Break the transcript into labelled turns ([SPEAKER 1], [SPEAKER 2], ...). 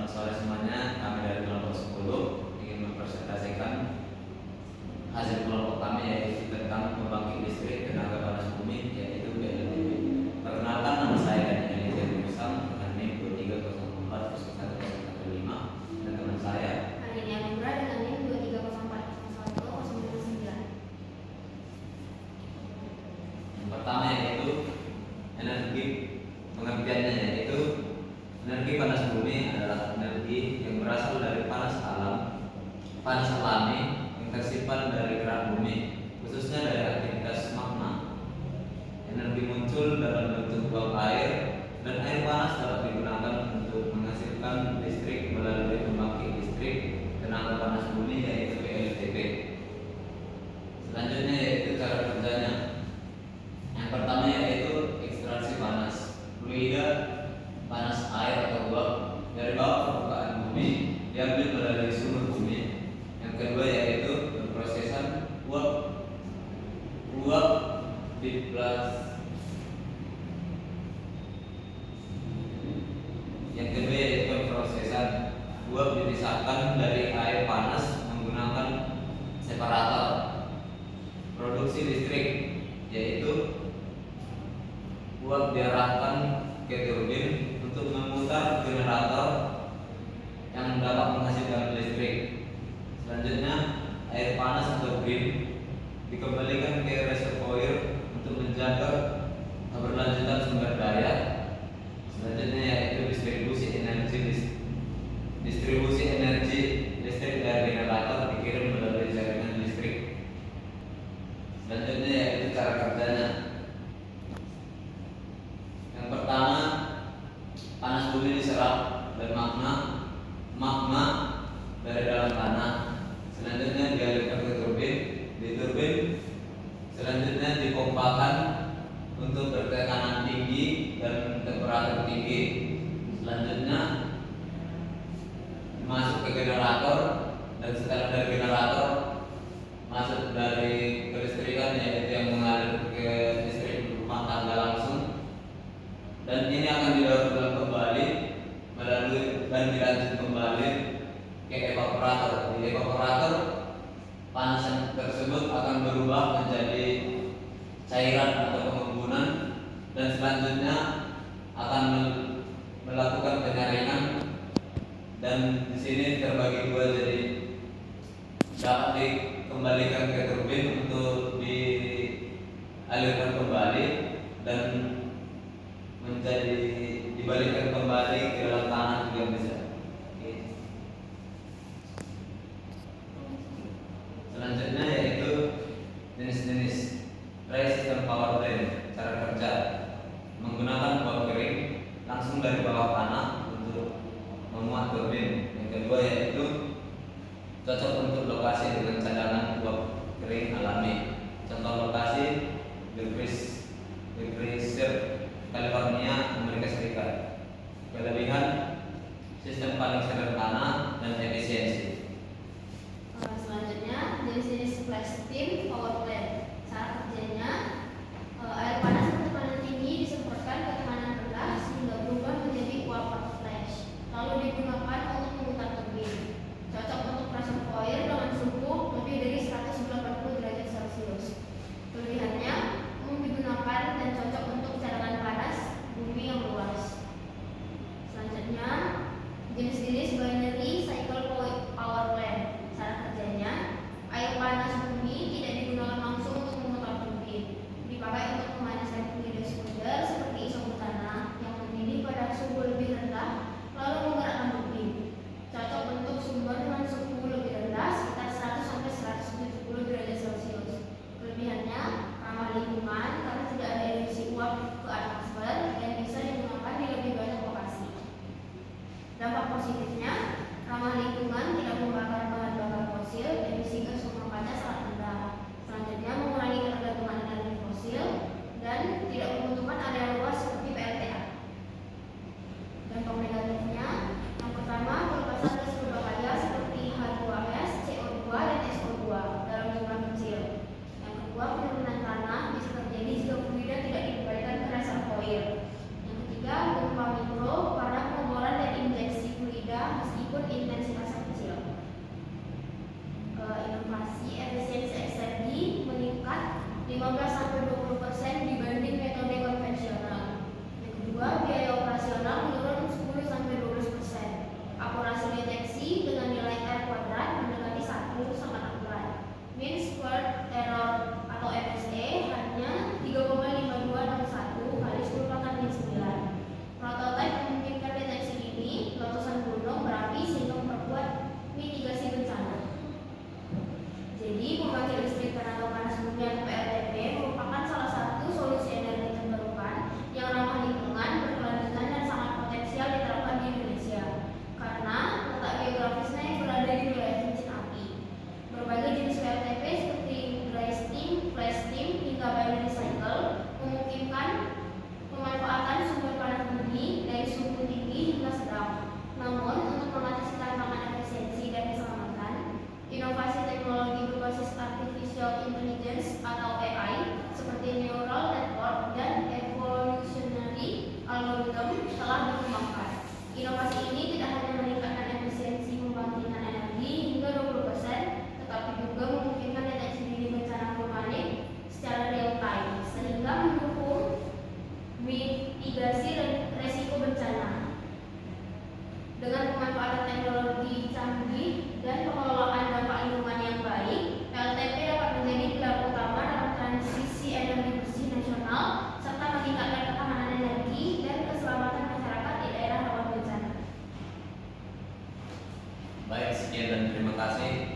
[SPEAKER 1] Selamat sore semuanya, kami dari kelompok 10 ingin mempresentasikan hasil kelompok kami yaitu tentang pembangkit listrik tenaga panas bumi yaitu PLTB. Perkenalkan, nama saya Daniel Eliezer Musam dengan NIM 23040115 dan teman saya
[SPEAKER 2] Arini Anugrah dengan NIM 23040109.
[SPEAKER 1] Yang pertama yaitu energi. Pengertiannya yaitu energi panas bumi adalah energi yang berasal dari panas alami yang tersimpan dari gerak bumi, khususnya dari aktivitas magma. Energi muncul dalam bentuk uap air, dan air panas dapat digunakan untuk menghasilkan listrik melalui pembangkit listrik tenaga panas bumi yaitu PLTB. Selanjutnya yaitu cara kerjanya. Yang pertama yaitu ekstraksi panas. Fluida panas air atau uap dari bawah permukaan bumi diambil melalui sumber bumi. Yang kedua yaitu pemrosesan uap dipisahkan dari air panas menggunakan separator. Produksi listrik yaitu uap diarahkan ke turbin untuk memutar generator yang dapat menghasilkan listrik. Selanjutnya, air panas atau grid dikembalikan ke reservoir untuk menjaga keberlanjutan sumber daya. Selanjutnya yaitu distribusi energi listrik dari generator dikirim melalui jaringan listrik. Selanjutnya yaitu cara kerjanya. Yang pertama, panas bumi diserap dan magma dari dalam tanah. Selanjutnya dialirkan ke turbin. Di turbin selanjutnya dipompakan untuk bertekanan tinggi dan temperatur tinggi. Selanjutnya masuk ke generator, dan setelah dari generator masuk dari kelistrikan yaitu yang mengalir ke listrik rumah tangga langsung, dan ini akan didaur ulang kembali melalui dan dilanjut kembali ke evaporator. Di evaporator panas tersebut akan berubah menjadi cairan atau pengembunan, dan selanjutnya akan melakukan penyaringan, dan di sini terbagi dua, jadi dapat dikembalikan ke turbin untuk dialirkan kembali dan menjadi dibalikkan kembali ke dalam tanah juga bisa. Selanjutnya yaitu jenis-jenis system power plant. Cara kerja menggunakan uap kering langsung dari bawah tanah untuk memuat turbin. Yang kedua yaitu cocok untuk lokasi dengan cadangan uap kering alami. Contoh lokasi Gilchrist, California, Amerika Serikat. Kelebihan sistem paling sederhana dan efisiensi.
[SPEAKER 2] Selanjutnya jenis-jenis flash steam power plant. Cara kerjanya, air panas bertekanan tinggi disemprotkan ke tekanan rendah sehingga berubah menjadi uap atau flash, lalu digunakan untuk memutar turbin. Cocok untuk reservoir dengan suhu lebih dari 180 derajat Celcius. Kelebihannya umum digunakan dan cocok untuk cadangan panas bumi yang luas. Selanjutnya jenis-jenis binary cycle power plant. Cara kerjanya, air panas bumi tidak digunakan langsung untuk memutar turbin, dipakai untuk memanaskan fluida sekunder seperti isobutana yang mendidih pada suhu lebih rendah lalu menggerakkan turbin. Cocok untuk sumber dengan suhu lebih rendah sekitar 100-170 derajat Celcius. Kelebihannya ramah lingkungan karena tidak ada emisi uap ke atmosfer dan bisa digunakan di lebih banyak lokasi. Dampak positifnya, ramah lingkungan, tidak membakar bahan bakar fosil, emisi gas rumah kaca sangat rendah. Selanjutnya mengurangi ketergantungan energi fosil dan tidak membutuhkan area luas seperti PLTA. Dampak negatifnya, yang pertama pelepasan gas berbahaya seperti H2S, CO2 dan SO2 dalam jumlah kecil. Yang kedua, penurunan tanah bisa terjadi jika fluida tidak dikembalikan ke reservoir. Yang ketiga, gempa mikro karena pengeboran dan injeksi fluida
[SPEAKER 1] kasih.